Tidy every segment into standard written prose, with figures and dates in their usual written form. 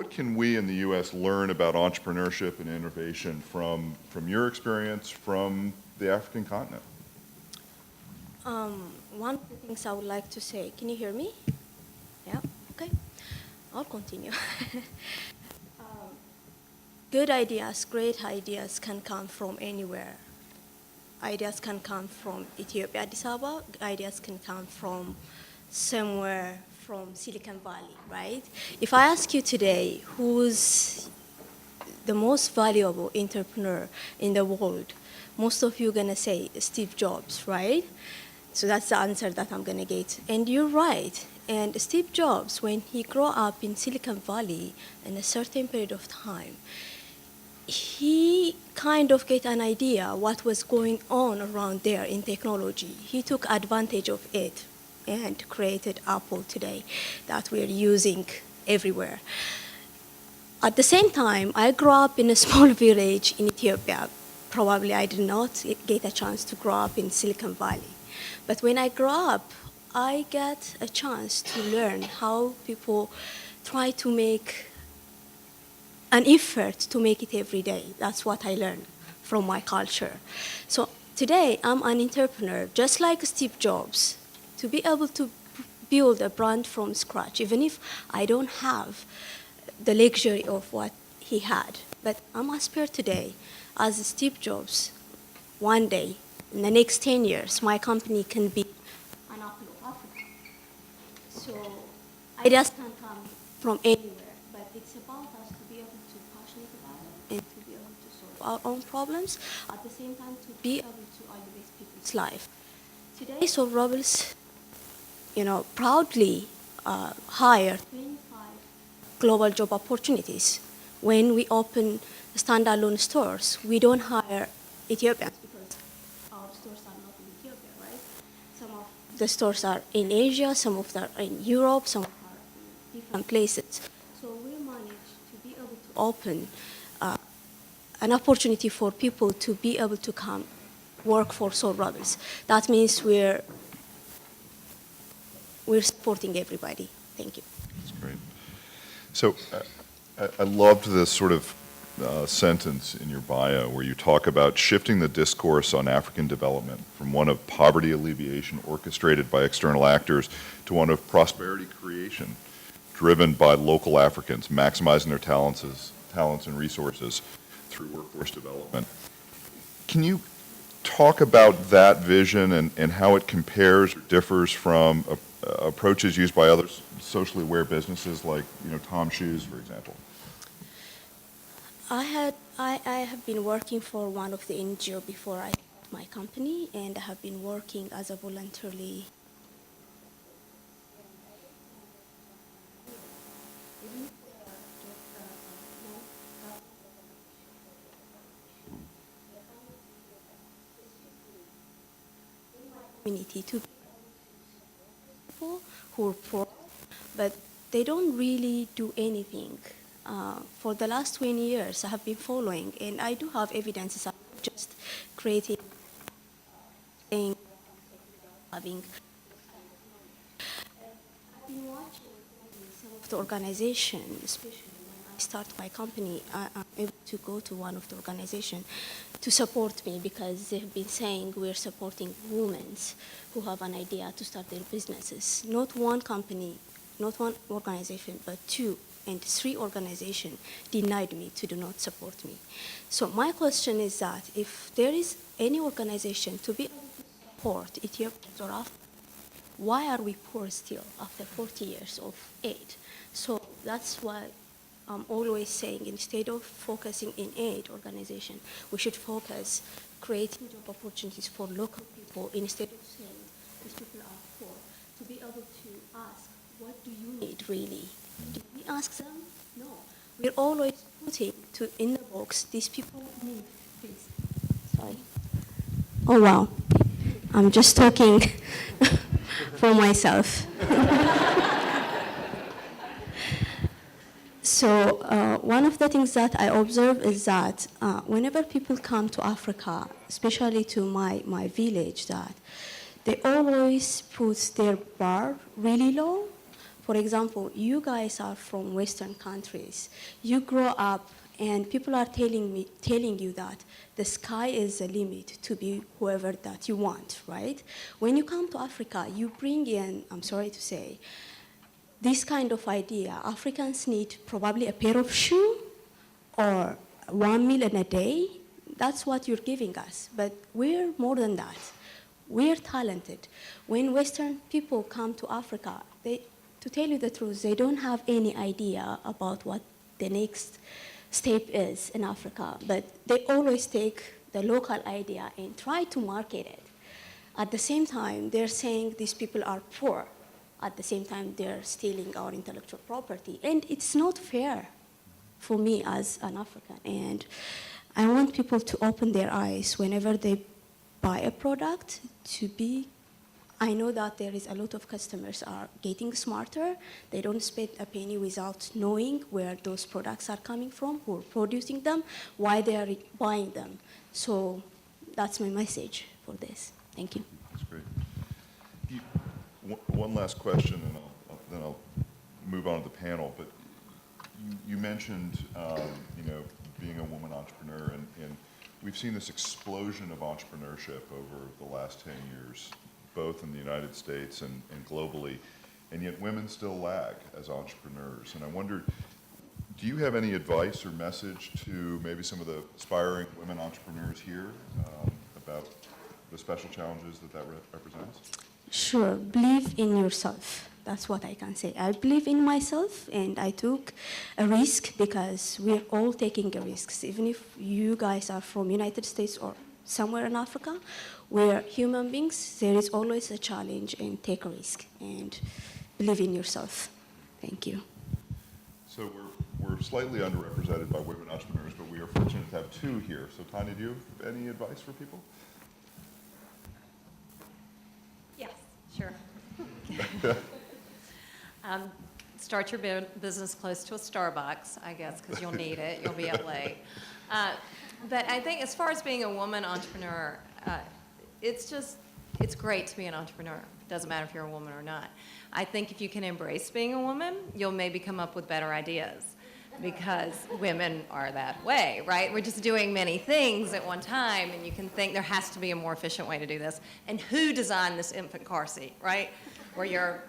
what can we in the U.S. learn about entrepreneurship and innovation from your experience from the African continent? One of the things I would like to say, can you hear me? Yeah, okay. I'll continue. Good ideas, great ideas can come from anywhere. Ideas can come from Ethiopia, Addis Ababa. Ideas can come from somewhere from Silicon Valley, right? If I ask you today, who's the most valuable entrepreneur in the world, most of you are gonna say Steve Jobs, right? So that's the answer that I'm gonna get. And you're right. And Steve Jobs, when he grew up in Silicon Valley in a certain period of time, he kind of get an idea what was going on around there in technology. He took advantage of it and created Apple today that we're using everywhere. At the same time, I grew up in a small village in Ethiopia. Probably I did not get a chance to grow up in Silicon Valley. But when I grew up, I got a chance to learn how people try to make an effort to make it every day. That's what I learned from my culture. So today, I'm an entrepreneur, just like Steve Jobs, to be able to build a brand from scratch, even if I don't have the luxury of what he had. But I'm aspire today, as Steve Jobs, one day, in the next 10 years, my company can be an Apple of Africa. So ideas can come from anywhere. It's about us to be able to passionate about it and to be able to solve our own problems, at the same time to be able to elevate people's life. Today, Solve Rebels, proudly hire 25 global job opportunities. When we open standalone stores, we don't hire Ethiopians because our stores are not in Ethiopia, right? Some of the stores are in Asia, some of them are in Europe, some are in different places. So we managed to be able to open an opportunity for people to be able to come work for Soul Rebels. That means we're supporting everybody. Thank you. That's great. So I loved this sort of sentence in your bio where you talk about shifting the discourse on African development from one of poverty alleviation orchestrated by external actors to one of prosperity creation driven by local Africans, maximizing their talents and resources through workforce development. Can you talk about that vision and how it compares or differs from approaches used by other socially aware businesses like Tom Shoes, for example? I have been working for one of the NGO before I started my company, and I have been working as a voluntarily community to people who are poor, but they don't really do anything. For the last 20 years, I have been following, and I do have evidences of just creating, having. I've been watching some of the organizations, especially when I start my company, I'm able to go to one of the organizations to support me because they've been saying we're supporting women who have an idea to start their businesses. Not one company, not one organization, but 2 and 3 organizations denied me to do not support me. So my question is that if there is any organization to be able to support Ethiopians or Africans, why are we poor still after 40 years of aid? So that's why I'm always saying instead of focusing in aid organization, we should focus creating job opportunities for local people instead of saying these people are poor, to be able to ask, what do you need really? Do we ask them? No. We're always putting in the box, these people need this. Sorry. Oh, wow. I'm just talking for myself. So one of the things that I observe is that whenever people come to Africa, especially to my village, that they always put their bar really low. For example, you guys are from Western countries. You grow up and people are telling you that the sky is the limit to be whoever that you want, right? When you come to Africa, you bring in, I'm sorry to say, this kind of idea. Africans need probably a pair of shoes or 1 meal in a day. That's what you're giving us. But we're more than that. We're talented. When Western people come to Africa, to tell you the truth, they don't have any idea about what the next step is in Africa. But they always take the local idea and try to market it. At the same time, they're saying these people are poor. At the same time, they're stealing our intellectual property. And it's not fair for me as an African. And I want people to open their eyes whenever they buy a product I know that there is a lot of customers are getting smarter. They don't spend a penny without knowing where those products are coming from, who are producing them, why they are buying them. So that's my message for this. Thank you. That's great. One last question, and then I'll move on to the panel. But you mentioned, being a woman entrepreneur, and we've seen this explosion of entrepreneurship over the last 10 years, both in the United States and globally, and yet women still lag as entrepreneurs. And I wondered, do you have any advice or message to maybe some of the aspiring women entrepreneurs here about the special challenges that represents? Sure, believe in yourself. That's what I can say. I believe in myself, and I took a risk because we're all taking risks. Even if you guys are from United States or somewhere in Africa, we're human beings. There is always a challenge, and take a risk and believe in yourself. Thank you. So we're slightly underrepresented by women entrepreneurs, but we are fortunate to have two here. So Tania, do you have any advice for people? Yes, sure. Start your business close to a Starbucks, I guess, because you'll need it. You'll be up late. But I think as far as being a woman entrepreneur, it's great to be an entrepreneur. It doesn't matter if you're a woman or not. I think if you can embrace being a woman, you'll maybe come up with better ideas, because women are that way, right? We're just doing many things at one time, and you can think there has to be a more efficient way to do this. And who designed this infant car seat, right? Where your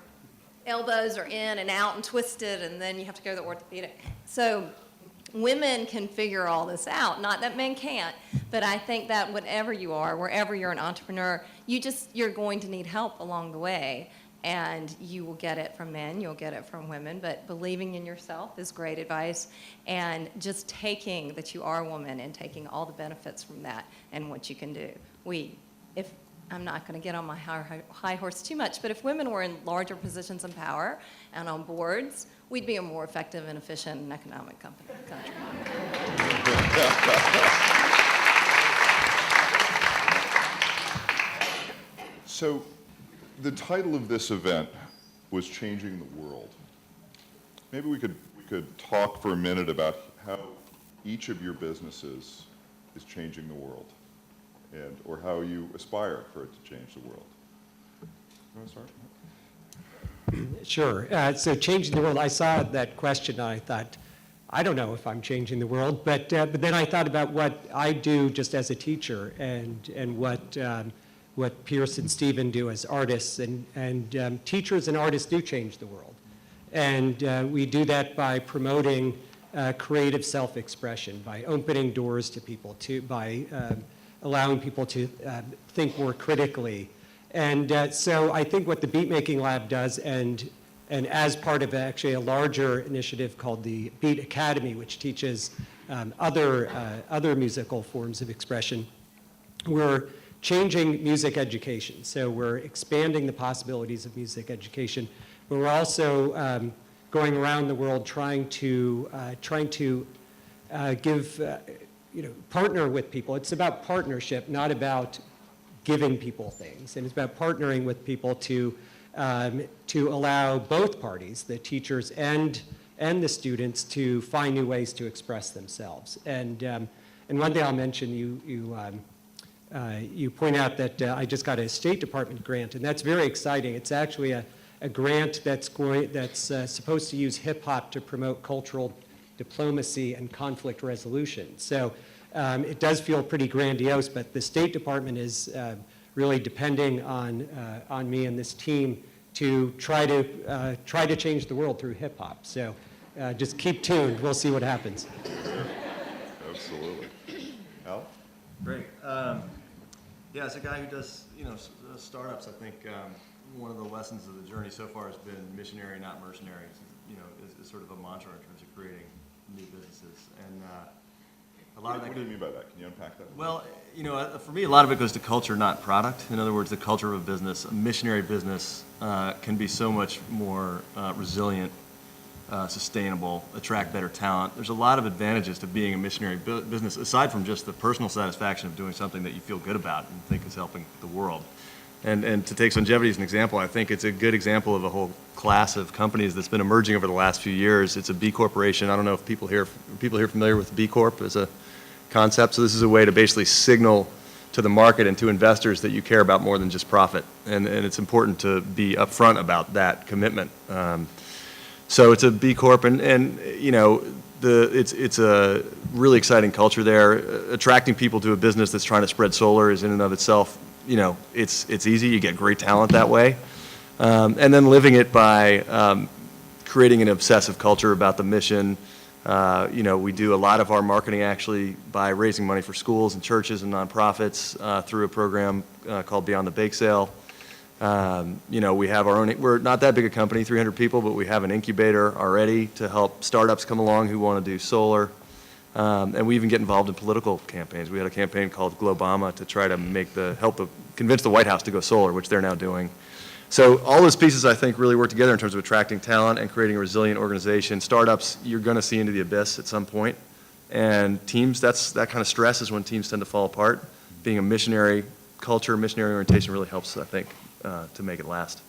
elbows are in and out and twisted, and then you have to go to the orthopedic. So women can figure all this out. Not that men can't, but I think that whatever you are, wherever you're an entrepreneur, you're going to need help along the way. And you will get it from men, you'll get it from women, but believing in yourself is great advice. And just taking that you are a woman and taking all the benefits from that and what you can do. I'm not going to get on my high horse too much, but if women were in larger positions of power and on boards, we'd be a more effective and efficient and economic country. So the title of this event was Changing the World. Maybe we could talk for a minute about how each of your businesses is changing the world, or how you aspire for it to change the world. You want to start? Sure. So changing the world, I saw that question and I thought, I don't know if I'm changing the world, but then I thought about what I do just as a teacher and what Pierce and Stephen do as artists, and teachers and artists do change the world. And we do that by promoting creative self-expression, by opening doors to people, by allowing people to think more critically. And so I think what the Beat Making Lab does, and as part of actually a larger initiative called the Beat Academy, which teaches other musical forms of expression, we're changing music education. So we're expanding the possibilities of music education, but we're also going around the world trying to partner with people. It's about partnership, not about giving people things. And it's about partnering with people to allow both parties, the teachers and the students, to find new ways to express themselves. And one thing I'll mention, you point out that I just got a State Department grant, and that's very exciting. It's actually a grant that's supposed to use hip hop to promote cultural diplomacy and conflict resolution. So it does feel pretty grandiose, but the State Department is really depending on me and this team to try to change the world through hip hop. So just keep tuned. We'll see what happens. Absolutely. Al? Great. Yeah, as a guy who does, startups, I think one of the lessons of the journey so far has been missionary, not mercenaries. Is sort of a mantra in terms of creating new businesses. And a lot of that. What do you mean by that? Can you unpack that? Well, for me, a lot of it goes to culture, not product. In other words, the culture of a business, a missionary business, can be so much more resilient, sustainable, attract better talent. There's a lot of advantages to being a missionary business, aside from just the personal satisfaction of doing something that you feel good about and think is helping the world. And to take Songevity as an example, I think it's a good example of a whole class of companies that's been emerging over the last few years. It's a B corporation. I don't know if people here familiar with B Corp as a concept. So this is a way to basically signal to the market and to investors that you care about more than just profit. And it's important to be upfront about that commitment. So it's a B Corp, and it's a really exciting culture there. Attracting people to a business that's trying to spread solar is in and of itself, it's easy. You get great talent that way. And then living it by creating an obsessive culture about the mission. We do a lot of our marketing actually by raising money for schools and churches and nonprofits through a program called Beyond the Bake Sale. We have our own, we're not that big a company, 300 people, but we have an incubator already to help startups come along who want to do solar. And we even get involved in political campaigns. We had a campaign called Globama to try to convince the White House to go solar, which they're now doing. So all those pieces, I think, really work together in terms of attracting talent and creating a resilient organization. Startups, you're going to see into the abyss at some point. And teams, that kind of stress is when teams tend to fall apart. Being a missionary culture, missionary orientation really helps, I think, to make it last.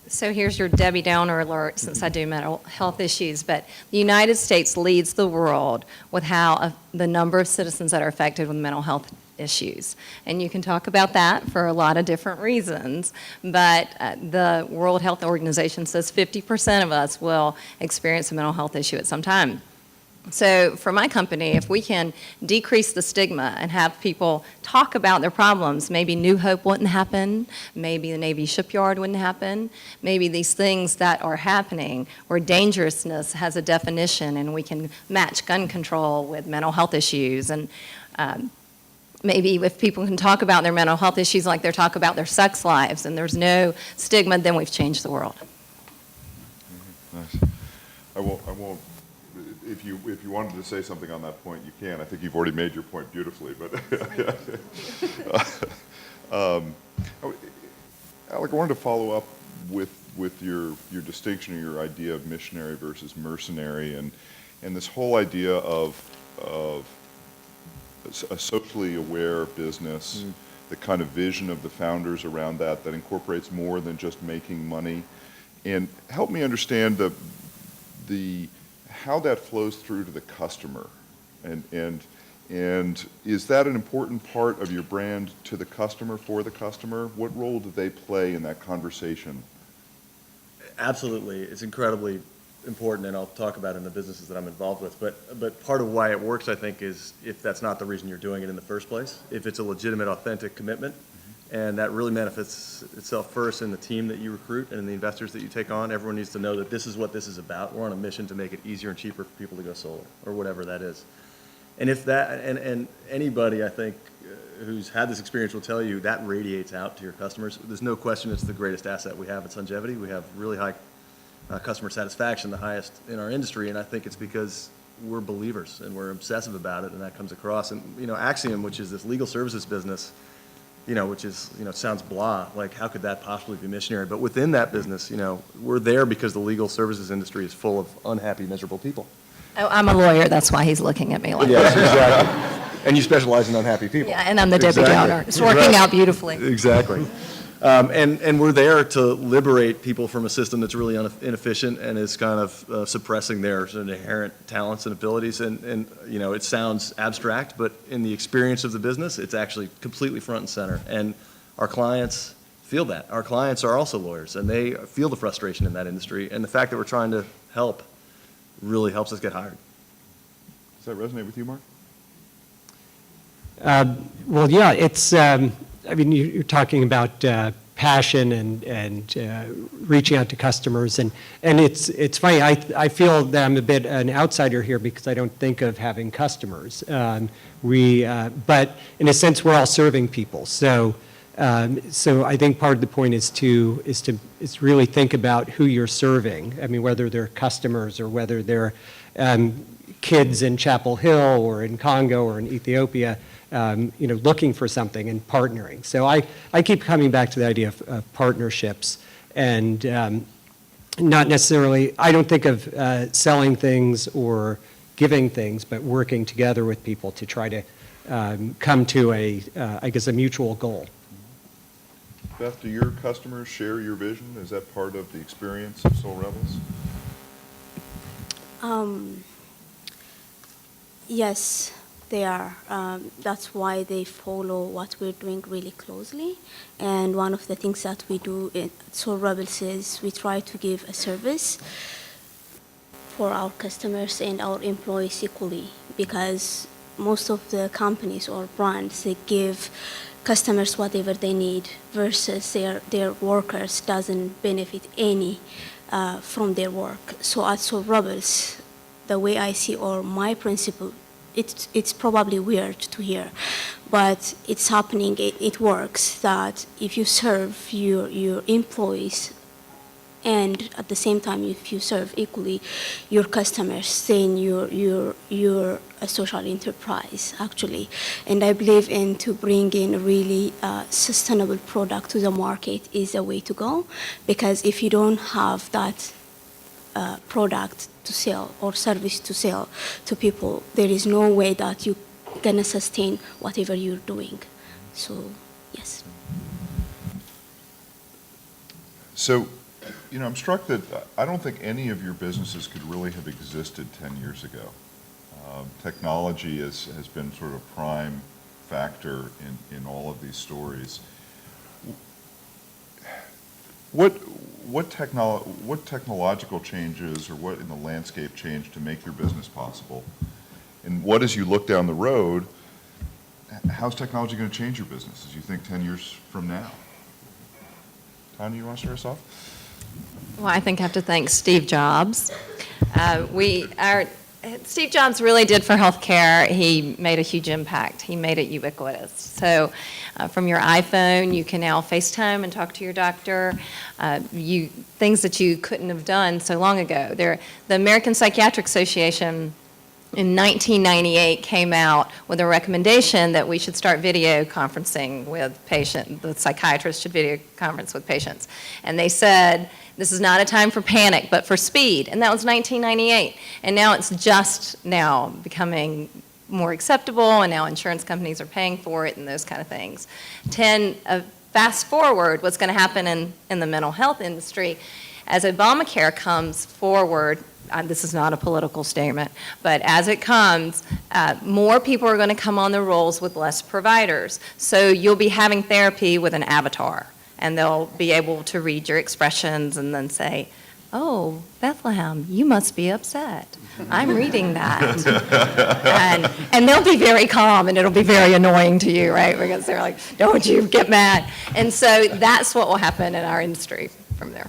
So here's your Debbie Downer alert, since I do mental health issues, but the United States leads the world with the number of citizens that are affected with mental health issues. And you can talk about that for a lot of different reasons, but the World Health Organization says 50% of us will experience a mental health issue at some time. So for my company, if we can decrease the stigma and have people talk about their problems, maybe New Hope wouldn't happen, maybe the Navy shipyard wouldn't happen, maybe these things that are happening where dangerousness has a definition and we can match gun control with mental health issues. And maybe if people can talk about their mental health issues like they talk about their sex lives and there's no stigma, then we've changed the world. Nice. I won't. If you wanted to say something on that point, you can. I think you've already made your point beautifully. But Alec, I wanted to follow up with your distinction or your idea of missionary versus mercenary, and this whole idea of a socially aware business, the kind of vision of the founders around that incorporates more than just making money, and help me understand how that flows through to the customer, and is that an important part of your brand to the customer, for the customer? What role do they play in that conversation? Absolutely, it's incredibly important, and I'll talk about it in the businesses that I'm involved with. But part of why it works, I think, is if that's not the reason you're doing it in the first place, if it's a legitimate, authentic commitment, and that really manifests itself first in the team that you recruit and in the investors that you take on. Everyone needs to know that this is what this is about. We're on a mission to make it easier and cheaper for people to go solar, or whatever that is. And if that, and anybody, I think, who's had this experience will tell you that radiates out to your customers. There's no question it's the greatest asset we have at Songevity. We have really high customer satisfaction, the highest in our industry, and I think it's because we're believers and we're obsessive about it, and that comes across. And Axiom, which is this legal services business, which is, sounds blah, like how could that possibly be missionary? But within that business, we're there because the legal services industry is full of unhappy, miserable people. Oh, I'm a lawyer, that's why he's looking at me like Yes, that. exactly. And you specialize in unhappy people. Yeah, and I'm the Debbie Downer. It's working out beautifully. Exactly. And we're there to liberate people from a system that's really inefficient and is kind of suppressing their sort of inherent talents and abilities. And it sounds abstract, but in the experience of the business, it's actually completely front and center. And our clients feel that. Our clients are also lawyers, and they feel the frustration in that industry, and the fact that we're trying to help really helps us get hired. Does that resonate with you, Mark? Well, yeah, it's, I mean, you're talking about passion and reaching out to customers, and it's funny, I feel that I'm a bit an outsider here because I don't think of having customers. But in a sense, we're all serving people. So I think part of the point is to really think about who you're serving. I mean, whether they're customers or whether they're kids in Chapel Hill or in Congo or in Ethiopia, looking for something and partnering. So I keep coming back to the idea of partnerships and not necessarily, I don't think of selling things or giving things, but working together with people to try to come to a mutual goal. Beth, do your customers share your vision? Is that part of the experience of Soul Rebels? Yes, they are. That's why they follow what we're doing really closely. And one of the things that we do at Soul Rebels is we try to give a service for our customers and our employees equally, because most of the companies or brands, they give customers whatever they need versus their workers doesn't benefit any from their work. So at Soul Rebels, the way I see, or my principle, it's probably weird to hear, but it's happening, it works, that if you serve your employees and at the same time if you serve equally your customers, then you're a social enterprise, actually. And I believe in to bring in a really sustainable product to the market is a way to go, because if you don't have that product to sell or service to sell to people, there is no way that you're gonna sustain whatever you're doing. So, yes. So, I'm struck that I don't think any of your businesses could really have existed 10 years ago. Technology has been sort of a prime factor in all of these stories. What technological changes or what in the landscape changed to make your business possible? And what, as you look down the road, how's technology going to change your business as you think 10 years from now? Tania, you want to start us off? Well, I think I have to thank Steve Jobs. Steve Jobs really did for healthcare. He made a huge impact. He made it ubiquitous. So from your iPhone, you can now FaceTime and talk to your doctor. Things that you couldn't have done so long ago. The American Psychiatric Association in 1998 came out with a recommendation that we should start video conferencing with patients. The psychiatrist should video conference with patients. And they said, this is not a time for panic, but for speed. And that was 1998. And now it's just now becoming more acceptable, and now insurance companies are paying for it and those kind of things. Fast forward, what's going to happen in the mental health industry, as Obamacare comes forward, this is not a political statement, but as it comes, more people are going to come on the rolls with less providers. So you'll be having therapy with an avatar, and they'll be able to read your expressions and then say, oh, Bethlehem, you must be upset. I'm reading that. and they'll be very calm, and it'll be very annoying to you, right? Because they're like, don't you get mad. And so that's what will happen in our industry from there.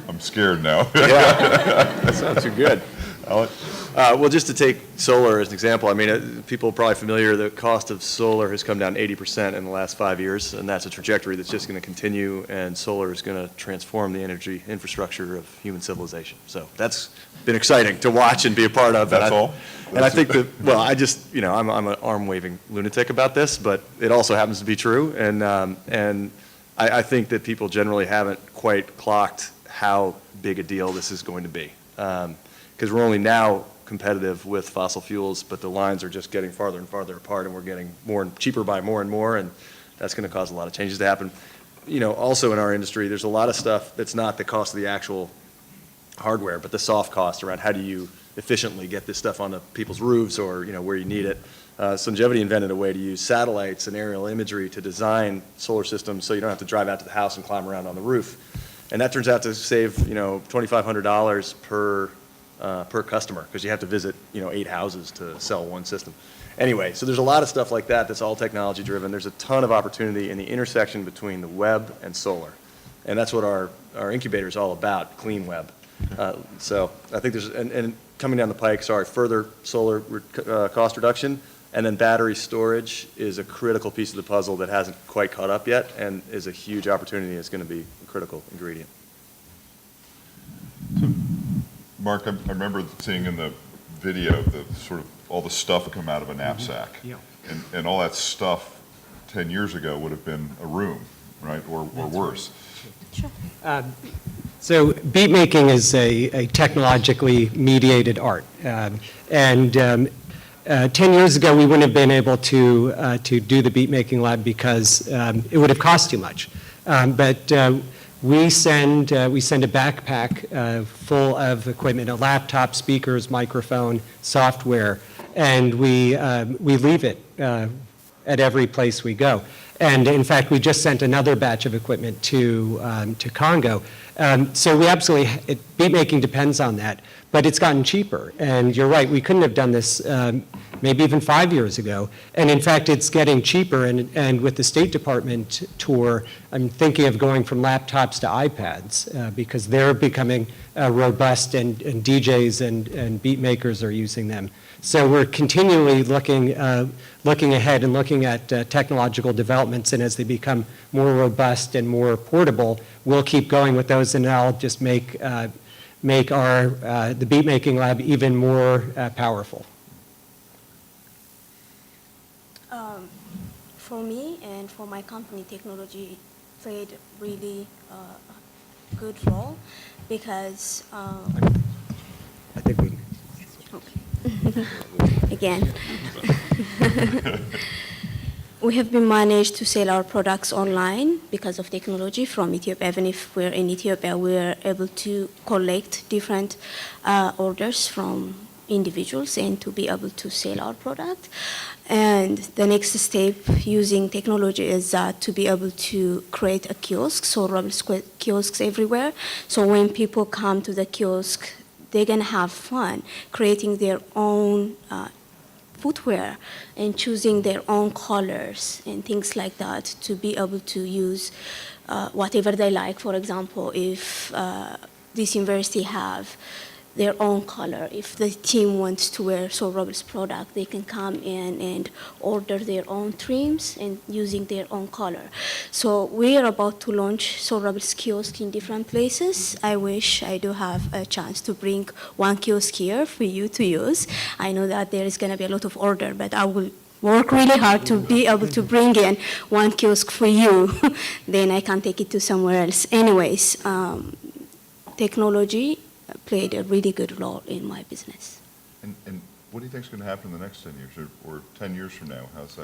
I'm scared now. Yeah, that sounds too good. Alec? Well, just to take solar as an example, I mean, people are probably familiar, the cost of solar has come down 80% in the last 5 years, and that's a trajectory that's just going to continue, and solar is going to transform the energy infrastructure of human civilization. So that's been exciting to watch and be a part of. That's all? And I think that, well, I'm an arm-waving lunatic about this, but it also happens to be true, and I think that people generally haven't quite clocked how big a deal this is going to be. Because we're only now competitive with fossil fuels, but the lines are just getting farther and farther apart, and we're getting cheaper by more and more, and that's going to cause a lot of changes to happen. Also in our industry, there's a lot of stuff that's not the cost of the actual hardware, but the soft cost around how do you efficiently get this stuff onto people's roofs or where you need it. Sungevity invented a way to use satellites and aerial imagery to design solar systems so you don't have to drive out to the house and climb around on the roof. And that turns out to save, $2,500 per customer, because you have to visit, 8 houses to sell one system. Anyway, so there's a lot of stuff like that that's all technology driven. There's a ton of opportunity in the intersection between the web and solar. And that's what our incubator is all about, clean web. So I think there's, and coming down the pike, further solar cost reduction, and then battery storage is a critical piece of the puzzle that hasn't quite caught up yet, and is a huge opportunity. It's going to be a critical ingredient. So, Mark, I remember seeing in the video the sort of all the stuff come out of a knapsack. Yeah. And all that stuff 10 years ago would have been a room, right, or worse. Sure. So beat making is a technologically mediated art. 10 years ago, we wouldn't have been able to do the beat making lab because it would have cost too much. But we send a backpack full of equipment, a laptop, speakers, microphone, software, and we leave it at every place we go. And in fact, we just sent another batch of equipment to Congo. So we absolutely, beat making depends on that, but it's gotten cheaper. And you're right, we couldn't have done this maybe even 5 years ago. And in fact, it's getting cheaper. And with the State Department tour, I'm thinking of going from laptops to iPads because they're becoming robust, and DJs and beat makers are using them. So we're continually looking ahead and looking at technological developments, and as they become more robust and more portable, we'll keep going with those, and I'll just make our the beat making lab even more powerful. For me and for my company, technology played a really good role because I think we. again, we have been managed to sell our products online because of technology from Ethiopia. Even if we're in Ethiopia, we're able to collect different orders from individuals and to be able to sell our product. And the next step using technology is to be able to create a kiosk, so kiosks everywhere. So when people come to the kiosk, they're gonna have fun creating their own footwear and choosing their own colors and things like that to be able to use whatever they like. For example, if this university have their own color, if the team wants to wear Soul Rebels product, they can come in and order their own trims and using their own color. So we are about to launch Soul Rebels kiosk in different places. I wish I do have a chance to bring one kiosk here for you to use. I know that there is gonna be a lot of order, but I will work really hard to be able to bring in one kiosk for you. Then I can take it to somewhere else. Anyways, technology played a really good role in my business. And what do you think is going to happen in the next 10 years or 10 years from now? What's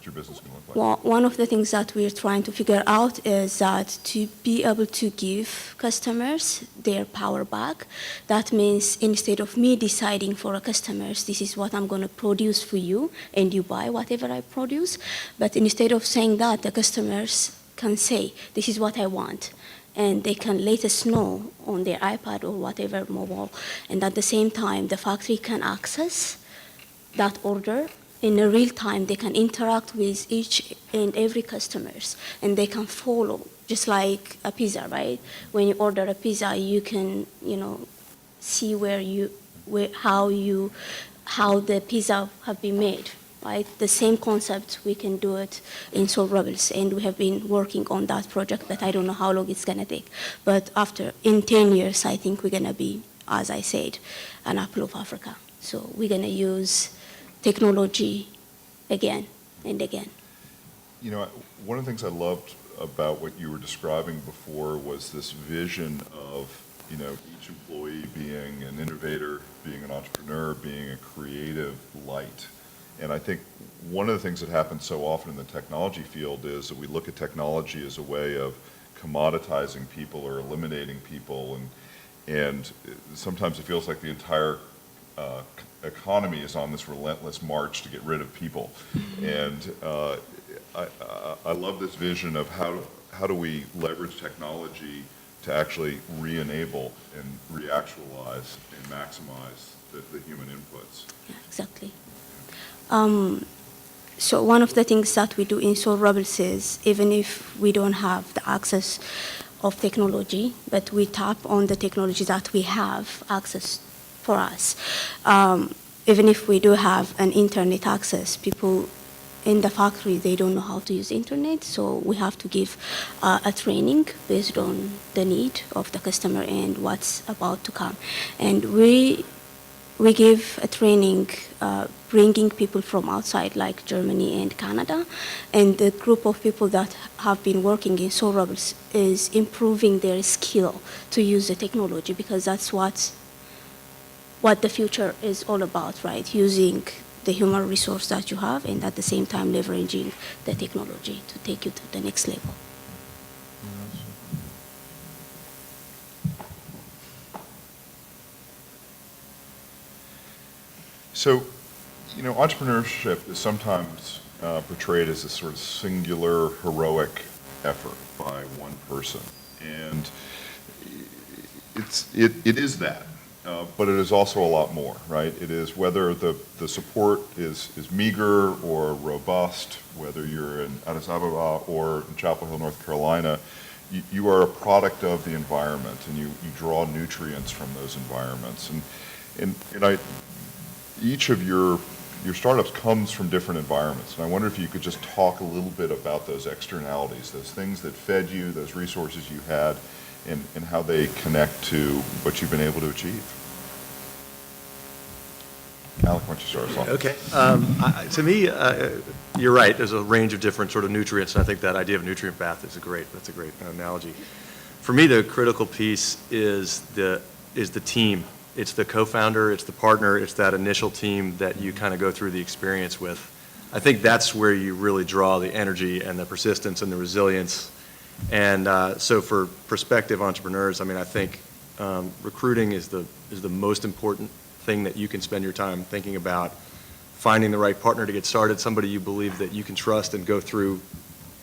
your business going to look like? Well, one of the things that we're trying to figure out is that to be able to give customers their power back, that means instead of me deciding for a customers, this is what I'm going to produce for you, and you buy whatever I produce, but instead of saying that, the customers can say, this is what I want. And they can let us know on their iPad or whatever mobile. And at the same time, the factory can access that order in a real time. They can interact with each and every customers, and they can follow, just like a pizza, right? When you order a pizza, you can, see how the pizza have been made. Right? The same concept, we can do it in Soul Rebels, and we have been working on that project, but I don't know how long it's going to take. But in 10 years, I think we're going to be, as I said, an apple of Africa. So we're going to use technology again and again. One of the things I loved about what you were describing before was this vision of, each employee being an innovator, being an entrepreneur, being a creative light. And I think one of the things that happens so often in the technology field is that we look at technology as a way of commoditizing people or eliminating people, and sometimes it feels like the entire economy is on this relentless march to get rid of people. And I love this vision of how do we leverage technology to actually re-enable and re-actualize and maximize the human inputs. Yeah, exactly. So one of the things that we do in Soul Rebels is, even if we don't have the access of technology, but we tap on the technology that we have access for us. Even if we do have an internet access, people in the factory, they don't know how to use internet, so we have to give a training based on the need of the customer and what's about to come. And we give a training bringing people from outside, like Germany and Canada, and the group of people that have been working in Soul Rebels is improving their skill to use the technology, because that's what the future is all about, right? Using the human resource that you have and at the same time leveraging the technology to take you to the next level. So, entrepreneurship is sometimes portrayed as a sort of singular, heroic effort by one person. And it is that. But it is also a lot more, right? It is whether the support is meager or robust, whether you're in Addis Ababa or in Chapel Hill, North Carolina, you are a product of the environment, and you draw nutrients from those environments. And each of your startups comes from different environments. And I wonder if you could just talk a little bit about those externalities, those things that fed you, those resources you had, and how they connect to what you've been able to achieve. Alec, why don't you start us off? Okay. To me, you're right. There's a range of different sort of nutrients, and I think that idea of nutrient bath that's a great analogy. For me, the critical piece is the team. It's the co-founder, it's the partner, it's that initial team that you kind of go through the experience with. I think that's where you really draw the energy and the persistence and the resilience. And so for prospective entrepreneurs, I mean, I think recruiting is the most important thing that you can spend your time thinking about. Finding the right partner to get started, somebody you believe that you can trust and go through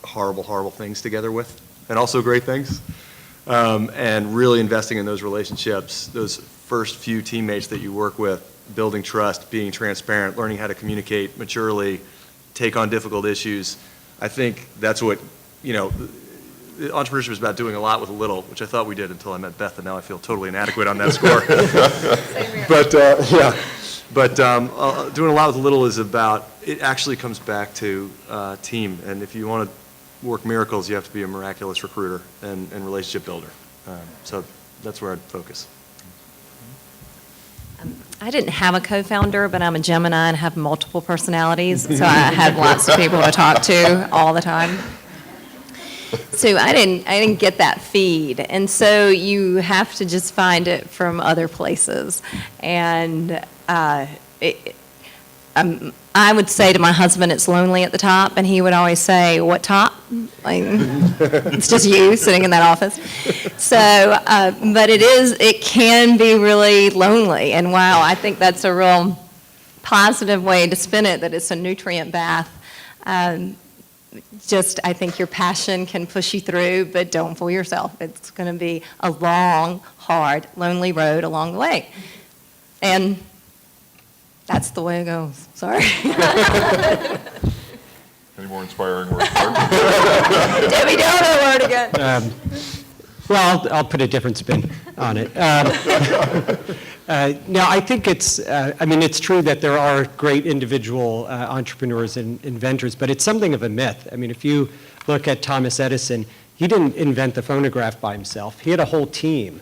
horrible, horrible things together with, and also great things. And really investing in those relationships, those first few teammates that you work with, building trust, being transparent, learning how to communicate maturely, take on difficult issues. I think that's what, entrepreneurship is about doing a lot with a little, which I thought we did until I met Beth, and now I feel totally inadequate on that score. But doing a lot with a little is about, it actually comes back to team. And if you want to work miracles, you have to be a miraculous recruiter and relationship builder. So that's where I'd focus. I didn't have a co-founder, but I'm a Gemini and have multiple personalities, so I had lots of people to talk to all the time. So I didn't get that feed, and so you have to just find it from other places. And I would say to my husband, it's lonely at the top, and he would always say, what top? Like, it's just you sitting in that office. So, but it can be really lonely, and wow, I think that's a real positive way to spin it, that it's a nutrient bath. I think your passion can push you through, but don't fool yourself. It's going to be a long, hard, lonely road along the way. And that's the way it goes. Sorry. Any more inspiring words? Debbie Downer word again. Well, I'll put a different spin on it. No, I think it's true that there are great individual entrepreneurs and inventors, but it's something of a myth. I mean, if you look at Thomas Edison, he didn't invent the phonograph by himself. He had a whole team.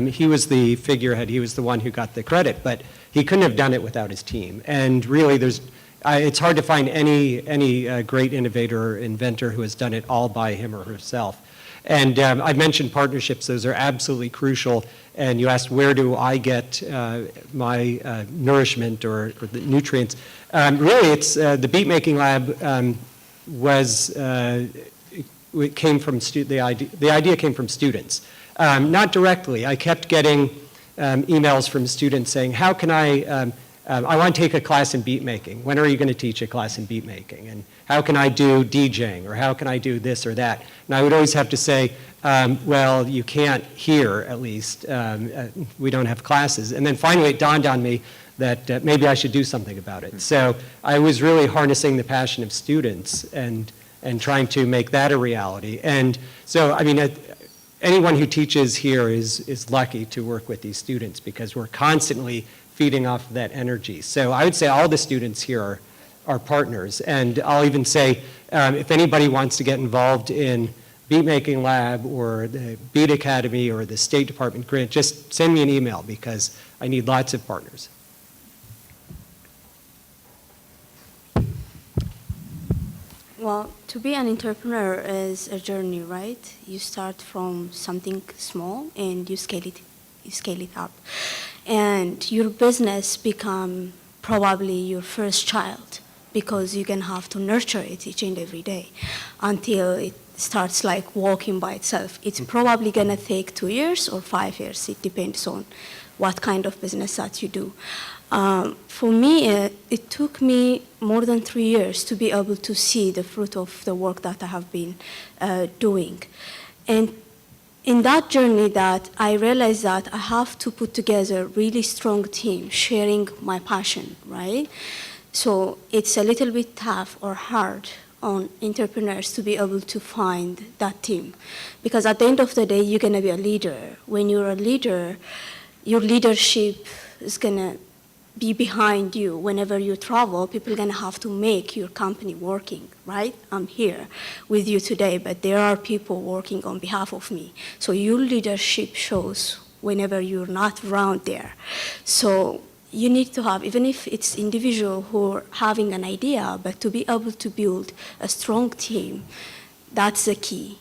He was the figurehead. He was the one who got the credit, but he couldn't have done it without his team. And really, it's hard to find any great innovator or inventor who has done it all by him or herself. And I mentioned partnerships. Those are absolutely crucial. And you asked, where do I get my nourishment or the nutrients? Really, it's the Beat Making Lab came from the idea came from students. Not directly. I kept getting emails from students saying, how can I want to take a class in beat making. When are you going to teach a class in beat making? And how can I do DJing? Or how can I do this or that? And I would always have to say, well, you can't here, at least. We don't have classes. And then finally it dawned on me that maybe I should do something about it. So I was really harnessing the passion of students and trying to make that a reality. And so, I mean, anyone who teaches here is lucky to work with these students because we're constantly feeding off of that energy. So I would say all the students here are partners. And I'll even say, if anybody wants to get involved in Beat Making Lab or the Beat Academy or the State Department grant, just send me an email because I need lots of partners. Well, to be an entrepreneur is a journey, right? You start from something small and you scale it up. And your business become probably your first child because you're gonna have to nurture it each and every day until it starts like walking by itself. It's probably gonna take 2 years or 5 years. It depends on what kind of business that you do. For me, it took me more than 3 years to be able to see the fruit of the work that I have been doing. And in that journey that I realized that I have to put together a really strong team sharing my passion, right? So it's a little bit tough or hard on entrepreneurs to be able to find that team. Because at the end of the day, you're gonna be a leader. When you're a leader, your leadership is gonna be behind you. Whenever you travel, people are gonna have to make your company working, right? I'm here with you today, but there are people working on behalf of me. So your leadership shows whenever you're not around there. So you need to have, even if it's individual who are having an idea, but to be able to build a strong team, that's the key.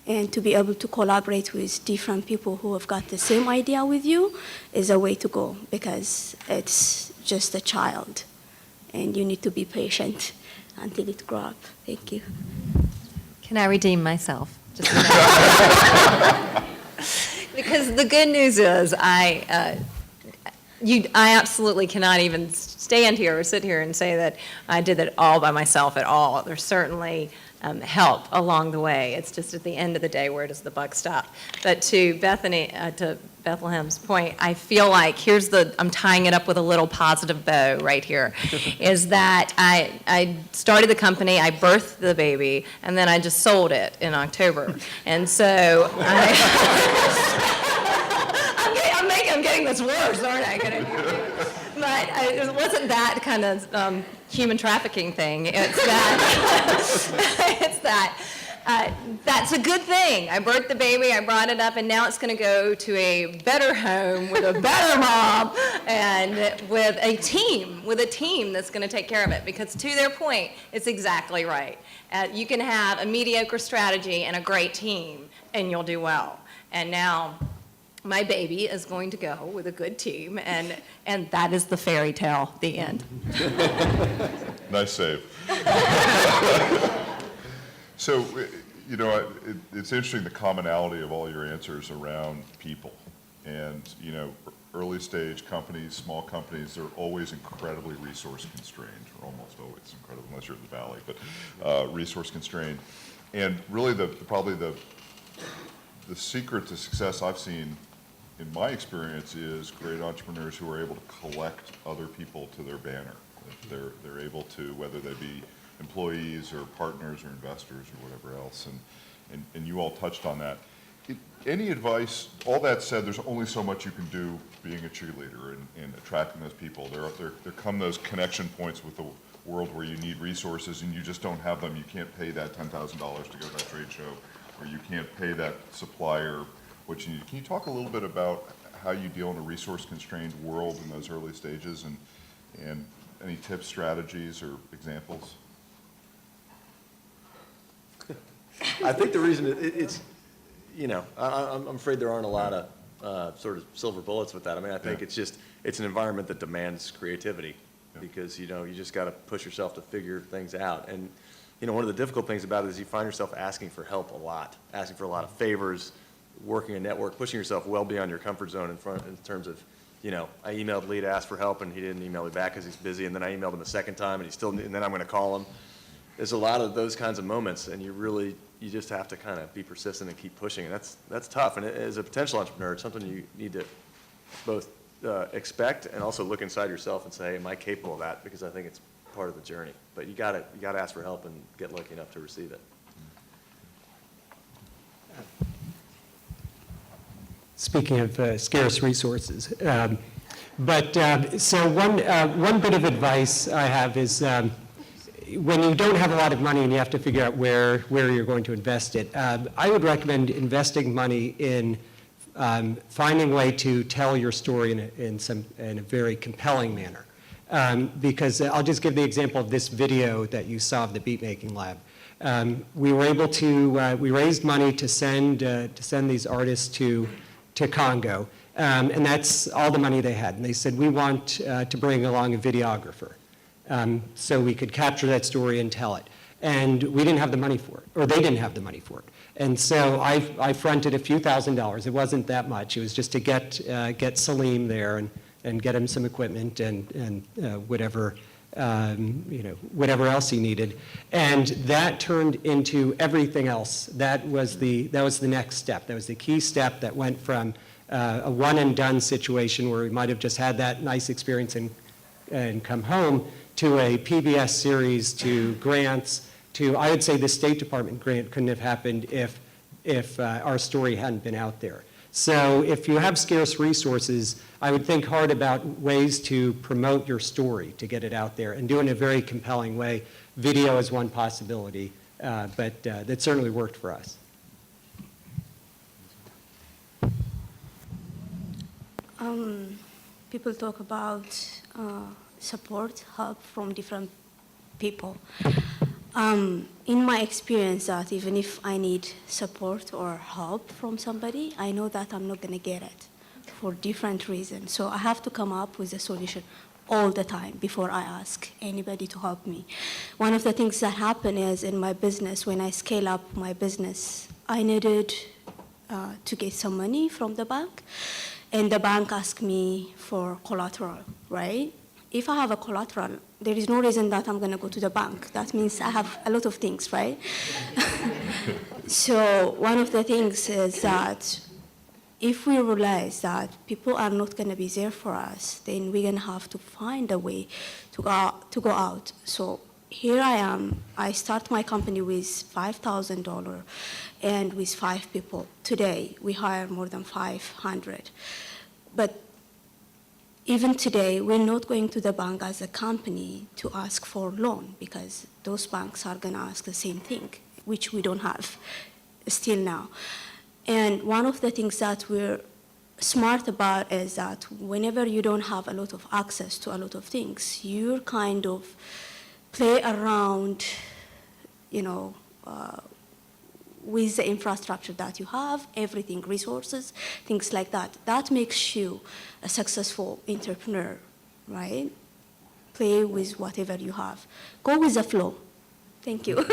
And to be able to collaborate with different people who have got the same idea with you is a way to go because it's just a child and you need to be patient until it grows up. Thank you. Can I redeem myself? Just a minute. Because the good news is I absolutely cannot even stand here or sit here and say that I did it all by myself at all. There's certainly help along the way. It's just at the end of the day, where does the buck stop? But to Bethlehem's point, I feel like I'm tying it up with a little positive bow right here, is that I started the company, I birthed the baby, and then I just sold it in October. And so I'm getting this worse, aren't I? But it wasn't that kind of human trafficking thing. It's that, that's a good thing. I birthed the baby, I brought it up, and now it's going to go to a better home with a better mom and with a team that's going to take care of it. Because to their point, it's exactly right. You can have a mediocre strategy and a great team, and you'll do well. And now my baby is going to go with a good team, and that is the fairy tale, the end. Nice save. So, it's interesting the commonality of all your answers around people. And, early stage companies, small companies, they're always incredibly resource constrained, or almost always incredibly, unless you're in the valley, but resource constrained. And really probably the secret to success I've seen in my experience is great entrepreneurs who are able to collect other people to their banner. They're able to, whether they be employees or partners or investors or whatever else, and you all touched on that. Any advice, all that said, there's only so much you can do being a cheerleader and attracting those people. There come those connection points with the world where you need resources and you just don't have them. You can't pay that $10,000 to go to that trade show, or you can't pay that supplier what you need. Can you talk a little bit about how you deal in a resource-constrained world in those early stages, and any tips, strategies, or examples? I think the reason it's, I'm afraid there aren't a lot of sort of silver bullets with that. I mean, I think it's an environment that demands creativity because, you just got to push yourself to figure things out. And, one of the difficult things about it is you find yourself asking for help a lot, asking for a lot of favors, working a network, pushing yourself well beyond your comfort zone in terms of, I emailed Lee to ask for help and he didn't email me back because he's busy, and then I emailed him a second time and then I'm going to call him. There's a lot of those kinds of moments, and you just have to kind of be persistent and keep pushing, and that's tough. And as a potential entrepreneur, it's something you need to both expect and also look inside yourself and say, am I capable of that? Because I think it's part of the journey. But you got to ask for help and get lucky enough to receive it. Speaking of scarce resources, so one bit of advice I have is when you don't have a lot of money and you have to figure out where you're going to invest it, I would recommend investing money in finding a way to tell your story in a very compelling manner. Because I'll just give the example of this video that you saw of the beat making lab. We were able to we raised money to send these artists to Congo, and that's all the money they had. And they said, we want to bring along a videographer so we could capture that story and tell it. And we didn't have the money for it, or they didn't have the money for it. And so I fronted a few $1,000s. It wasn't that much. It was just to get Salim there and get him some equipment and whatever else he needed. And that turned into everything else. That was the next step. That was the key step that went from a one and done situation where we might have just had that nice experience and come home to a PBS series, to grants, to, I would say the State Department grant couldn't have happened if our story hadn't been out there. So if you have scarce resources, I would think hard about ways to promote your story, to get it out there, and do it in a very compelling way. Video is one possibility, but that certainly worked for us. People talk about support, help from different people. In my experience, that even if I need support or help from somebody, I know that I'm not going to get it for different reasons. So I have to come up with a solution all the time before I ask anybody to help me. One of the things that happen is in my business, when I scale up my business, I needed to get some money from the bank, and the bank asked me for collateral, right? If I have a collateral, there is no reason that I'm going to go to the bank. That means I have a lot of things, right? So one of the things is that if we realize that people are not going to be there for us, then we're going to have to find a way to go out. So here I am. I start my company with $5,000 and with 5 people. Today, we hire more than 500. But even today, we're not going to the bank as a company to ask for loan because those banks are going to ask the same thing, which we don't have still now. And one of the things that we're smart about is that whenever you don't have a lot of access to a lot of things, you're kind of play around, with the infrastructure that you have, everything, resources, things like that. That makes you a successful entrepreneur, right? Play with whatever you have. Go with the flow. Thank you.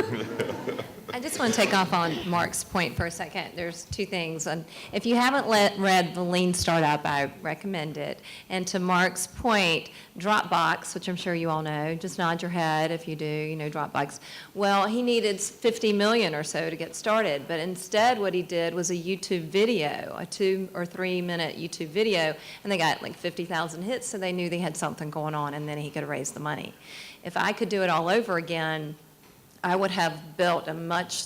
I just want to take off on Mark's point for a second. There's 2 things. And if you haven't read The Lean Startup, I recommend it. And to Mark's point, Dropbox, which I'm sure you all know, just nod your head if you do, Dropbox. Well, he needed 50 million or so to get started. But instead what he did was a YouTube video, a 2 or 3 minute YouTube video. And they got like 50,000 hits, so they knew they had something going on, and then he could raise the money. If I could do it all over again, I would have built a much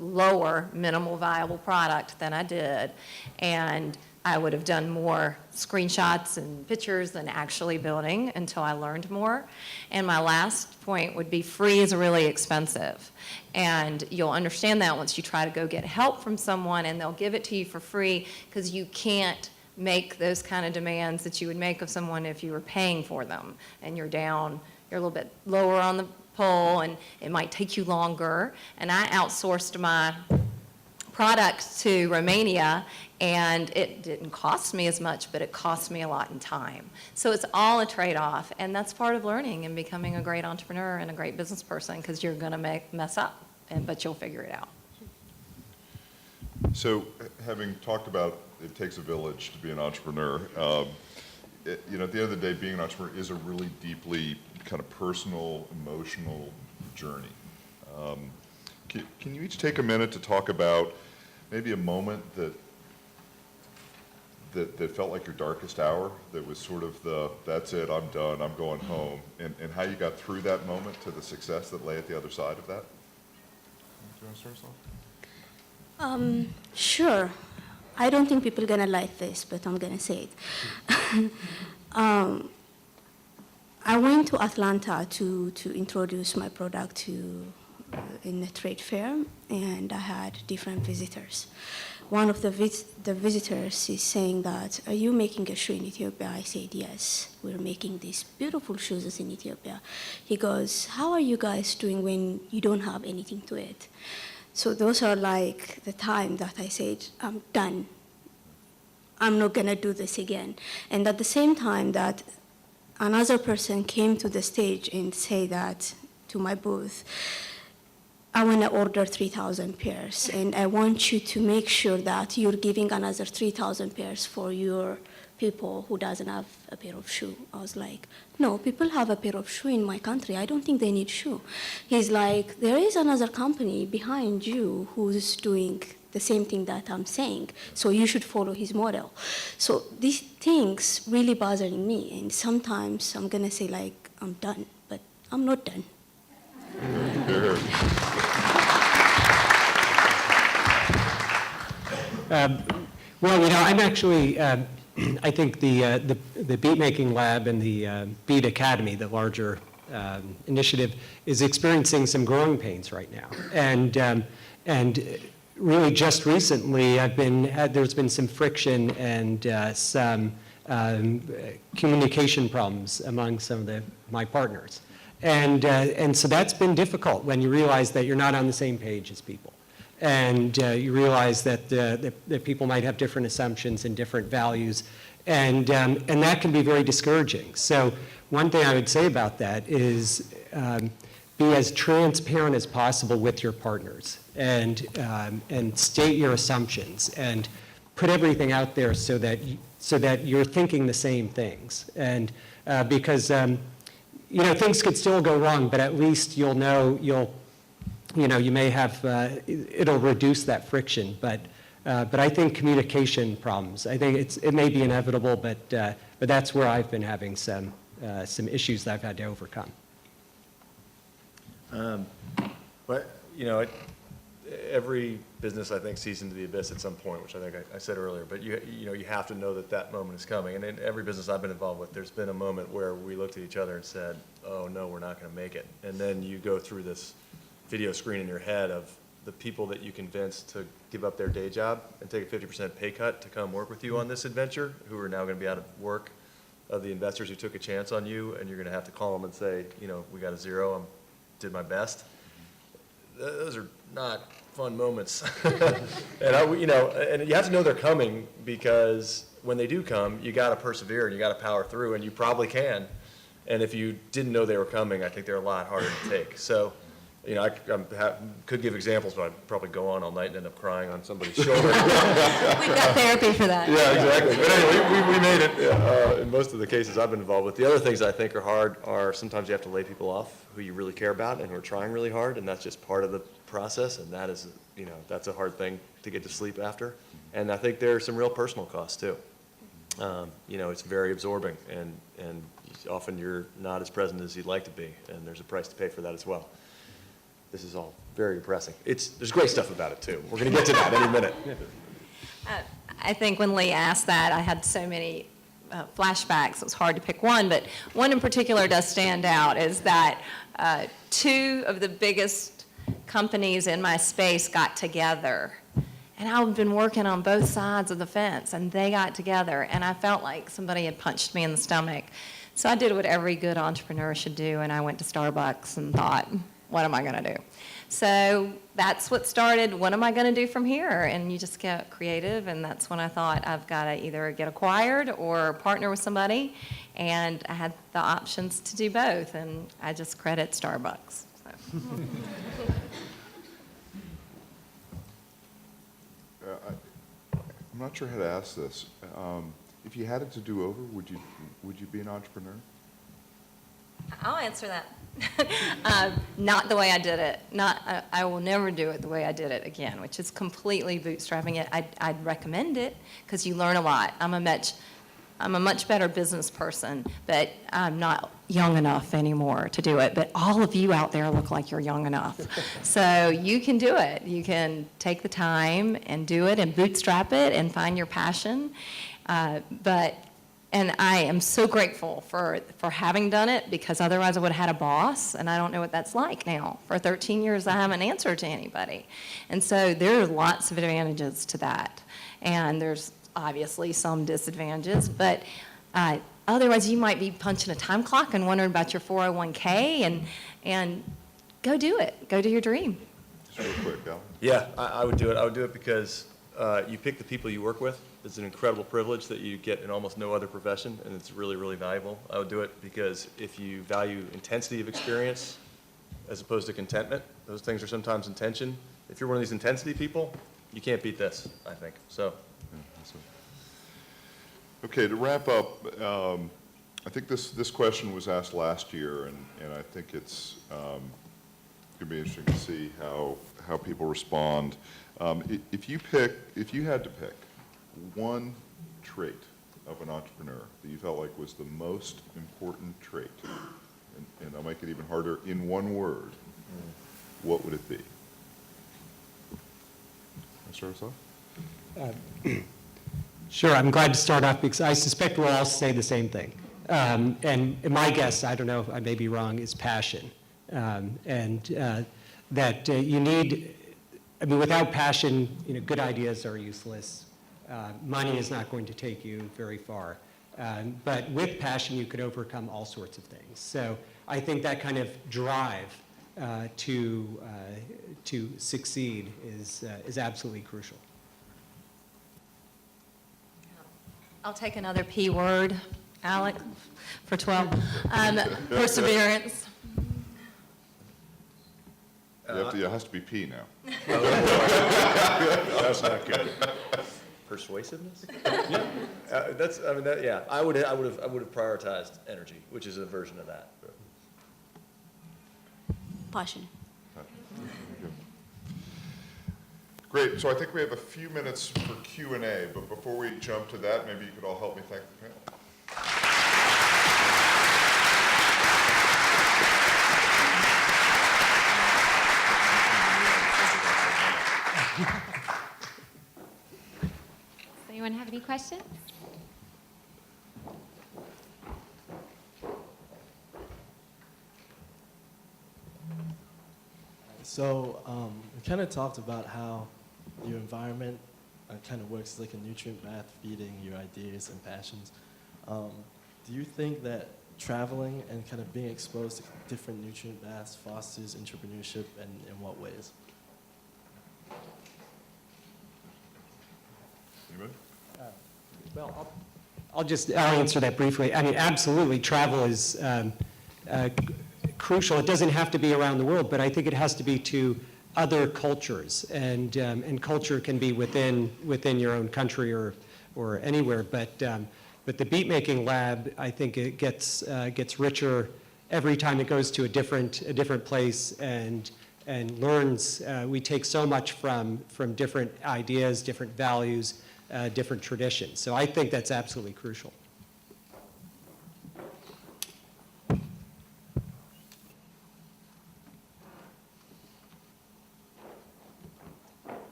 lower minimal viable product than I did, and I would have done more screenshots and pictures than actually building until I learned more. And my last point would be free is really expensive, and you'll understand that once you try to go get help from someone and they'll give it to you for free because you can't make those kind of demands that you would make of someone if you were paying for them, and you're a little bit lower on the pole, and it might take you longer. And I outsourced my product to Romania, and it didn't cost me as much, but it cost me a lot in time. So it's all a trade-off, and that's part of learning and becoming a great entrepreneur and a great business person, because you're going to mess up, but you'll figure it out. So, having talked about it takes a village to be an entrepreneur, you know, at the end of the day, being an entrepreneur is a really deeply kind of personal, emotional journey. Can you each take a minute to talk about maybe a moment that felt like your darkest hour, that was sort of that's it, I'm done, I'm going home, and how you got through that moment to the success that lay at the other side of that? Do you want to start us off? Sure. I don't think people are gonna like this, but I'm gonna say it. I went to Atlanta to introduce my product to in a trade fair, and I had different visitors. One of the visitors is saying that, "Are you making a shoe in Ethiopia?" I said, "Yes, we're making these beautiful shoes in Ethiopia." He goes, "How are you guys doing when you don't have anything to eat?" So those are like the time that I said, I'm done. I'm not gonna do this again. And at the same time that another person came to the stage and say that to my booth, "I wanna order 3,000 pairs, and I want you to make sure that you're giving another 3,000 pairs for your people who doesn't have a pair of shoe." I was like, "No, people have a pair of shoe in my country. I don't think they need shoe." He's like, "There is another company behind you who's doing the same thing that I'm saying, so you should follow his model." So these things really bothering me, and sometimes I'm gonna say like, I'm done, but I'm not done. Well, you know, I'm actually, I think the Beat Making Lab and the Beat Academy, the larger initiative, is experiencing some growing pains right now. And really just recently, there's been some friction and some communication problems among some of my partners. And so that's been difficult when you realize that you're not on the same page as people. And you realize that people might have different assumptions and different values, and that can be very discouraging. So one thing I would say about that is be as transparent as possible with your partners, and state your assumptions, and put everything out there so that you're thinking the same things. And because you know, things could still go wrong, but at least you'll know you may have, it'll reduce that friction, but I think communication problems, I think it may be inevitable, but that's where I've been having some issues that I've had to overcome. But, you know, every business, I think, sees into the abyss at some point, which I think I said earlier, but you know, you have to know that moment is coming. And in every business I've been involved with, there's been a moment where we looked at each other and said, "Oh, no, we're not going to make it." And then you go through this video screen in your head of the people that you convinced to give up their day job and take a 50% pay cut to come work with you on this adventure, who are now going to be out of work, of the investors who took a chance on you, and you're going to have to call them and say, you know, "We got a zero, I did my best." Those are not fun moments. And you know, and you have to know they're coming, because when they do come, you got to persevere and you got to power through, and you probably can. And if you didn't know they were coming, I think they're a lot harder to take. So, you know, I could give examples, but I'd probably go on all night and end up crying on somebody's shoulder. We've got therapy for that. Yeah, exactly. But anyway, we made it in most of the cases I've been involved with. The other things I think are hard are sometimes you have to lay people off who you really care about and who are trying really hard, and that's just part of the process, and that is, you know, that's a hard thing to get to sleep after. And I think there are some real personal costs too. You know, it's very absorbing, and often you're not as present as you'd like to be, and there's a price to pay for that as well. This is all very depressing. There's great stuff about it too. We're going to get to that any minute. I think when Lee asked that, I had so many flashbacks, it was hard to pick one, but one in particular does stand out, is that two of the biggest companies in my space got together. And I've been working on both sides of the fence, and they got together, and I felt like somebody had punched me in the stomach. So I did what every good entrepreneur should do, and I went to Starbucks and thought, what am I going to do? So that's what started, what am I going to do from here? And you just get creative, and that's when I thought I've got to either get acquired or partner with somebody, and I had the options to do both, and I just credit Starbucks. So. I'm not sure how to ask this. If you had it to do over, would you be an entrepreneur? I'll answer that. Not the way I did it. I will never do it the way I did it again, which is completely bootstrapping it. I'd recommend it because you learn a lot. I'm a much better business person, but I'm not young enough anymore to do it. But all of you out there look like you're young enough. So you can do it. You can take the time and do it and bootstrap it and find your passion. And I am so grateful for having done it, because otherwise I would have had a boss, and I don't know what that's like now. For 13 years, I haven't answered to anybody. And so there are lots of advantages to that. And there's obviously some disadvantages, but otherwise you might be punching a time clock and wondering about your 401k, and go do it. Go do your dream. Just real quick, Alec. Yeah, I would do it. I would do it because you pick the people you work with. It's an incredible privilege that you get in almost no other profession, and it's really, really valuable. I would do it because if you value intensity of experience as opposed to contentment, those things are sometimes in tension. If you're one of these intensity people, you can't beat this, I think. So. Yeah, that's it. Okay, to wrap up, I think this question was asked last year, and I think it's going to be interesting to see how people respond. If you had to pick one trait of an entrepreneur that you felt like was the most important trait, and I'll make it even harder, in one word, what would it be? Can I start us off? Sure, I'm glad to start off because I suspect we'll all say the same thing. And my guess, I don't know if I may be wrong, is passion. That you need, I mean, without passion, good ideas are useless. Money is not going to take you very far. But with passion, you could overcome all sorts of things. So I think that kind of drive to succeed is absolutely crucial. I'll take another P word, Alec, for 12. Perseverance. It has to be P now. That's not good. Persuasiveness? Yeah. Yeah. I would have prioritized energy, which is a version of that. Passion. Great, so I think we have a few minutes for Q&A, but before we jump to that, maybe you could all help me thank the panel. Does anyone have any questions? So we kind of talked about how your environment kind of works like a nutrient bath, feeding your ideas and passions. Do you think that traveling and kind of being exposed to different nutrient baths fosters entrepreneurship, and in what ways? Anybody? Well, I'll answer that briefly. I mean, absolutely, travel is crucial. It doesn't have to be around the world, but I think it has to be to other cultures, and culture can be within your own country or anywhere. But the beat making lab, I think it gets richer every time it goes to a different place and learns. We take so much from different ideas, different values, different traditions. So I think that's absolutely crucial.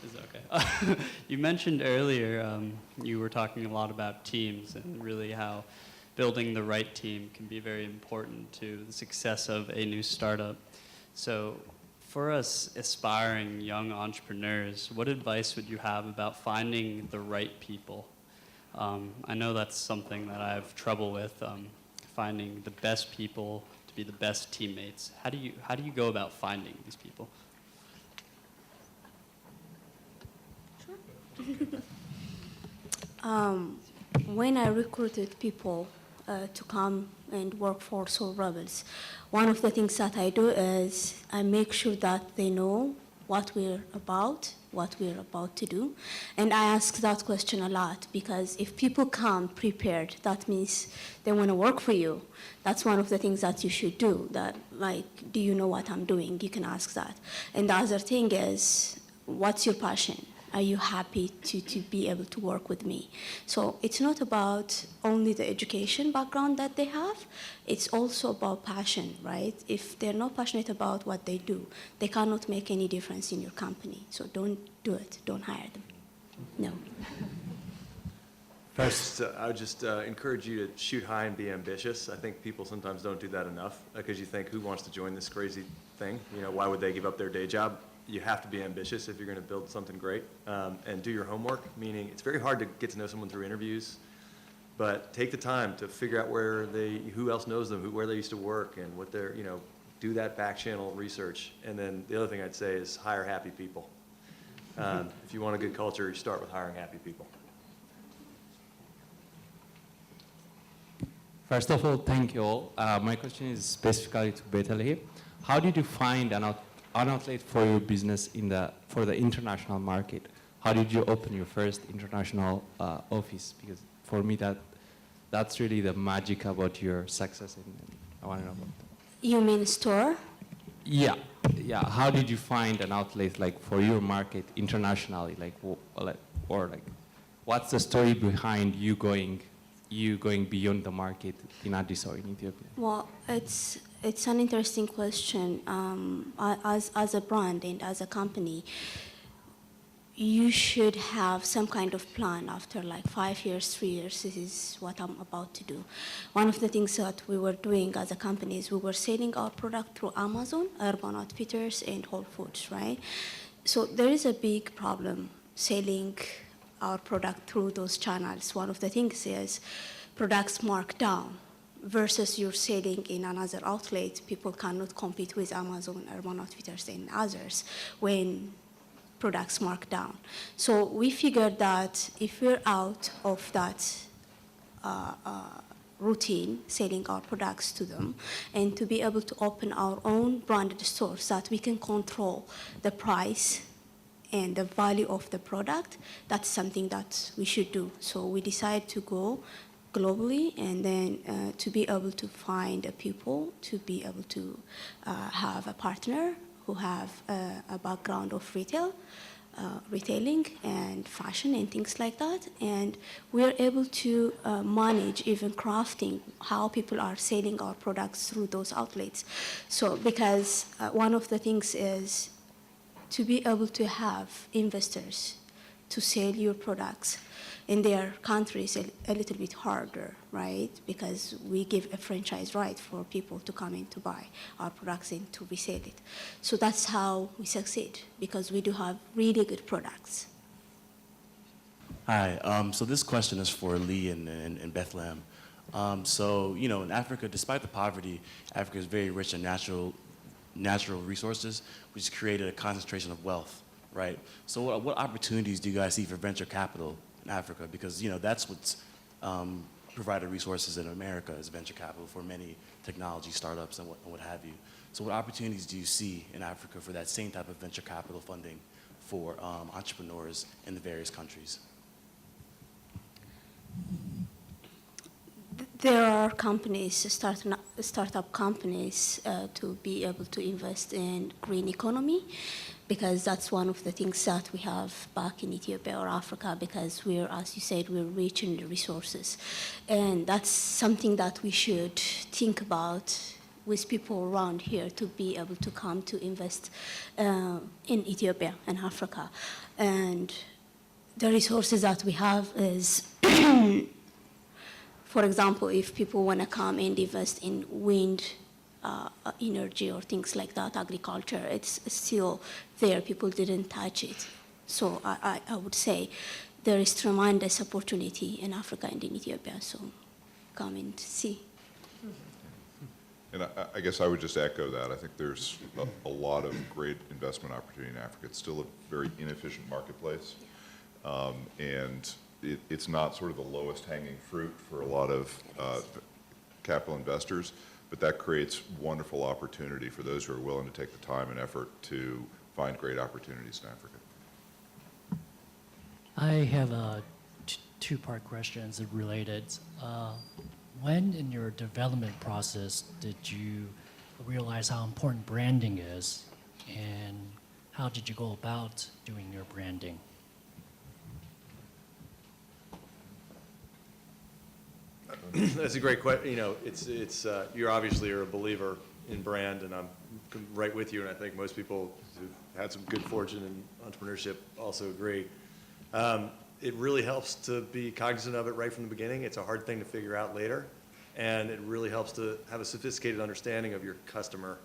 Is it okay? You mentioned earlier, you were talking a lot about teams and really how building the right team can be very important to the success of a new startup. So for us aspiring young entrepreneurs, what advice would you have about finding the right people? I know that's something that I have trouble with, finding the best people to be the best teammates. How do you go about finding these people? When I recruited people to come and work for Soul Rebels, one of the things that I do is I make sure that they know what we're about to do. And I ask that question a lot, because if people come prepared, that means they want to work for you. That's one of the things that you should do, that like, do you know what I'm doing? You can ask that. And the other thing is, what's your passion? Are you happy to be able to work with me? So it's not about only the education background that they have, it's also about passion, right? If they're not passionate about what they do, they cannot make any difference in your company. So don't do it, don't hire them, no. First, I would just encourage you to shoot high and be ambitious. I think people sometimes don't do that enough, because you think, who wants to join this crazy thing? You know, why would they give up their day job? You have to be ambitious if you're going to build something great, and do your homework, meaning it's very hard to get to know someone through interviews, but take the time to figure out who else knows them, where they used to work, and what they're, do that back channel research. And then the other thing I'd say is hire happy people. If you want a good culture, you start with hiring happy people. First of all, thank you all. My question is specifically to Bethlehem. How did you find an outlet for your business for the international market? How did you open your first international office? Because for me, that's really the magic about your success, and I want to know about that. You mean store? Yeah. How did you find an outlet like for your market internationally? What's the story behind you going beyond the market in Addis or in Ethiopia? Well, it's an interesting question. As a brand and as a company, you should have some kind of plan after like 5 years, 3 years. This is what I'm about to do. One of the things that we were doing as a company is we were selling our product through Amazon, Urban Outfitters, and Whole Foods, right? So there is a big problem selling our product through those channels. One of the things is products marked down versus you're selling in another outlet. People cannot compete with Amazon, Urban Outfitters, and others when products marked down. So we figured that if we're out of that routine, selling our products to them, and to be able to open our own branded stores, that we can control the price and the value of the product, that's something that we should do. So we decided to go globally, and then to be able to find people, to be able to have a partner who have a background of retailing and fashion and things like that. And we're able to manage even crafting how people are selling our products through those outlets. So because one of the things is to be able to have investors to sell your products in their countries a little bit harder, right? Because we give a franchise right for people to come in to buy our products and to resell it. So that's how we succeed, because we do have really good products. Hi, so this question is for Lee in Bethlehem. So, in Africa, despite the poverty, Africa is very rich in natural resources, which has created a concentration of wealth, right? So what opportunities do you guys see for venture capital in Africa? Because, that's what's provided resources in America is venture capital for many technology startups and what have you. So what opportunities do you see in Africa for that same type of venture capital funding for entrepreneurs in the various countries? There are companies, startup companies, to be able to invest in green economy, because that's one of the things that we have back in Ethiopia or Africa, because we're, as you said, we're rich in the resources. And that's something that we should think about with people around here to be able to come to invest in Ethiopia and Africa. And the resources that we have is for example, if people want to come and invest in wind energy or things like that, agriculture, it's still there. People didn't touch it. So I would say there is tremendous opportunity in Africa and in Ethiopia. So come and see. And I guess I would just echo that. I think there's a lot of great investment opportunity in Africa. It's still a very inefficient marketplace. And it's not sort of the lowest hanging fruit for a lot of capital investors, but that creates wonderful opportunity for those who are willing to take the time and effort to find great opportunities in Africa. I have a two-part questions related. When in your development process did you realize how important branding is, and how did you go about doing your branding? That's a great question. You know, it's you're obviously a believer in brand, and I'm right with you. And I think most people who've had some good fortune in entrepreneurship also agree. It really helps to be cognizant of it right from the beginning. It's a hard thing to figure out later, and it really helps to have a sophisticated understanding of your customer,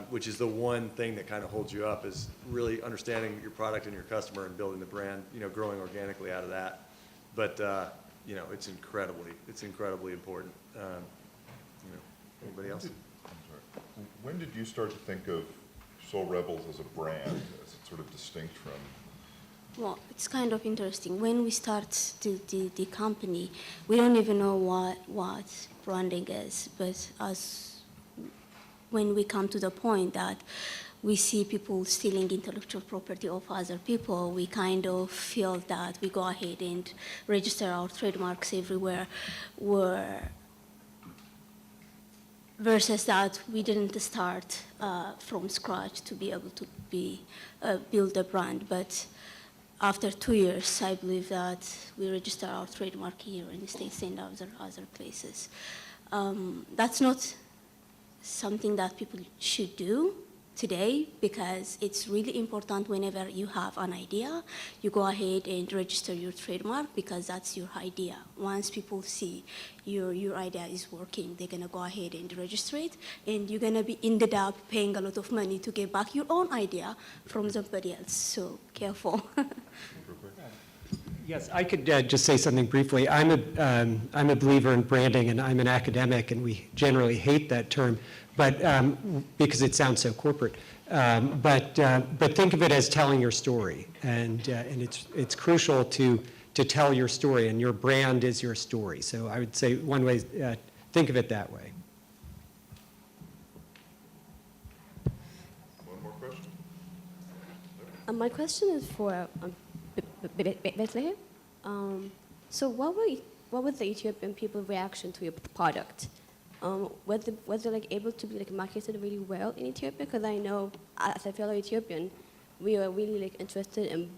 which is the one thing that kind of holds you up, is really understanding your product and your customer and building the brand. You know, growing organically out of that. But you know, it's incredibly important. You know, anybody else? I'm sorry. When did you start to think of Soul Rebels as a brand, as it's sort of distinct from? Well, it's kind of interesting. When we start the company, we don't even know what branding is, but when we come to the point that we see people stealing intellectual property of other people, we kind of feel that we go ahead and register our trademarks everywhere, versus that we didn't start from scratch to be able to build a brand. But after 2 years, I believe that we register our trademark here in the States and other places. That's not something that people should do today, because it's really important whenever you have an idea, you go ahead and register your trademark, because that's your idea. Once people see your idea is working, they're gonna go ahead and register it, and you're gonna be ended up paying a lot of money to get back your own idea from somebody else. So careful. Yes, I could just say something briefly. I'm a believer in branding, and I'm an academic, and we generally hate that term, but because it sounds so corporate. But think of it as telling your story, and it's crucial to tell your story, and your brand is your story. So I would say one way, think of it that way. One more question? My question is for Bethlehem. So what was the Ethiopian people's reaction to your product? Was it like able to be like marketed really well in Ethiopia? Because I know as a fellow Ethiopian, we are really like interested in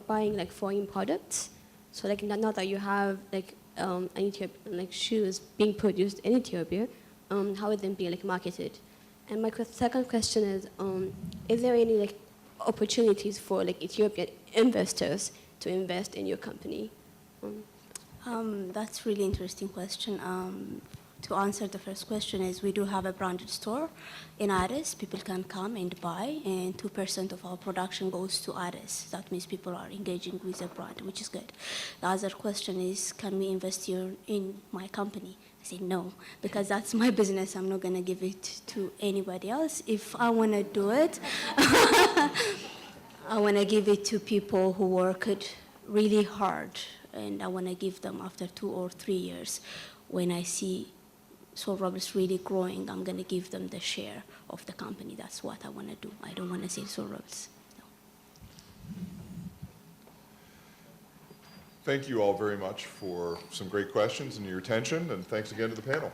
buying like foreign products. So like now that you have like an Ethiopian like shoes being produced in Ethiopia, how is them being like marketed? And my second question is there any like opportunities for like Ethiopian investors to invest in your company? That's really interesting question. To answer the first question is we do have a branded store in Addis. People can come and buy, and 2% of our production goes to Addis. That means people are engaging with the brand, which is good. The other question is, can we invest here in my company? I say no, because that's my business. I'm not gonna give it to anybody else. If I wanna do it, I wanna give it to people who worked really hard, and I wanna give them after 2 or 3 years. When I see Soul Rebels really growing, I'm gonna give them the share of the company. That's what I wanna do. I don't wanna sell Soul Rebels. No. Thank you all very much for some great questions and your attention, and thanks again to the panel.